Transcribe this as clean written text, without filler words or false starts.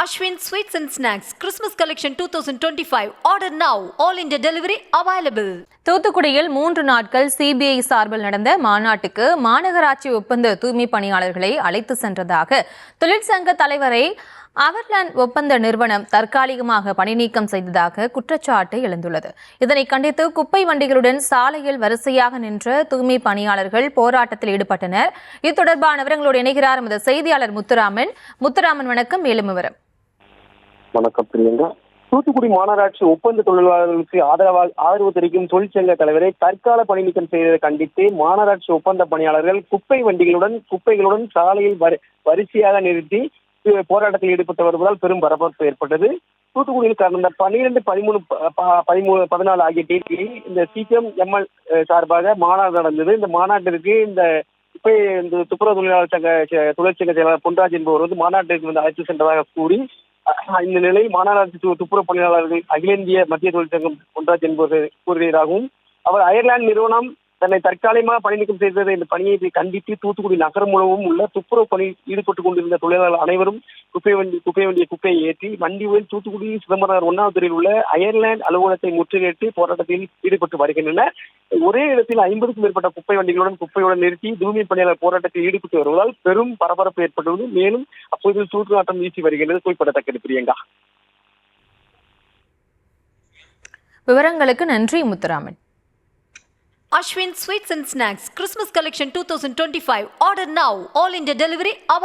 Ashwin Sweets and Snacks Christmas Collection 2025. Order now. All India delivery available. தூத்துக்குடியில் 3 நாட்கள் CBI சார்பில் நடந்த மாநாட்டுக்கு மாநகராட்சி ஒப்பந்த தூய்மை பணியாளர்களை அழைத்து சென்றதாக தொழிற்சங்க தலைவரை அவர்லாண்ட் ஒப்பந்த நிறுவனம் தற்காலிகமாக பணிநீக்கம் செய்ததாக குற்றச்சாட்டு எழுந்துள்ளது. இதனை கண்டித்து குப்பை வண்டிகளுடன் சாலையில் வரிசையாக நின்ற தூய்மை பணியாளர்கள் போராட்டத்தில் ஈடுபட்டனர். இது தொடர்பான விவரங்களோடு இணைகிறார் எமது செய்தியாளர் முத்துராமன். வணக்கம். மேலும் விவரம். வணக்கம் பிரியங்கா. தூத்துக்குடி மாநகராட்சி ஒப்பந்த தொழிலாளர்களுக்கு ஆதரவு தெரிவிக்கும் தொழிற்சங்க தலைவரை தற்கால பணி நீக்கம் செய்ததை கண்டித்து மாநகராட்சி ஒப்பந்த பணியாளர்கள் குப்பைகளுடன் சாலையில் வரிசையாக நிறுத்தி போராட்டத்தில் ஈடுபட்டு வருவதால் பெரும் பரபரப்பு ஏற்பட்டது. தூத்துக்குடியில் கடந்த 12, 13, 14 ஆகிய தேதியில் இந்த சிபிஎம் எம்எல் சார்பாக மாநாடு நடந்தது. இந்த மாநாட்டிற்கு இந்த துப்புரவு தொழிலாளர் தொழிற்சங்க செயலாளர் பொன்ராஜ் என்பவர் மாநாட்டிற்கு அழைத்து சென்றதாக கூறி, இந்த நிலையில் மாநகராட்சி துப்புரவு பணியாளர்கள் அகில இந்திய மத்திய தொழிற்சங்கம் பொன்ராஜ் என்பவர் கூறுகிறாகவும், அவர் அயர்லாந்து நிறுவனம் தன்னை தற்காலிகமாக பணி நீக்கம் செய்தது இந்த பணியை கண்டித்து தூத்துக்குடி நகரம் முழுவதும் உள்ள துப்புரவு பணியில் ஈடுபட்டுக் கொண்டிருந்த தொழிலாளர்கள் அனைவரும் குப்பையை ஏற்றி வண்டியில் தூத்துக்குடி சிதம்பரம் 1வது தெருவில் உள்ள அயர்லாந்து அலுவலகத்தை முற்றுகையிட்டு போராட்டத்தில் ஈடுபட்டு வருகின்றனர். ஒரே இடத்தில் 50க்கும் மேற்பட்ட குப்பையுடன் நிறுத்தி தூய்மை பணியாளர் போராட்டத்தில் ஈடுபட்டு வருவதால் பெரும் பரபரப்பு ஏற்பட்டுள்ளது. மேலும் அப்போது சூற்றுநாட்டம் வீசி வருகிறது. குறிப்பிடத்தக்கது பிரியங்கா. விவரங்களுக்கு நன்றி Muthuraman. Ashwin Sweets and Snacks Christmas Collection 2025. Order now. All India delivery available.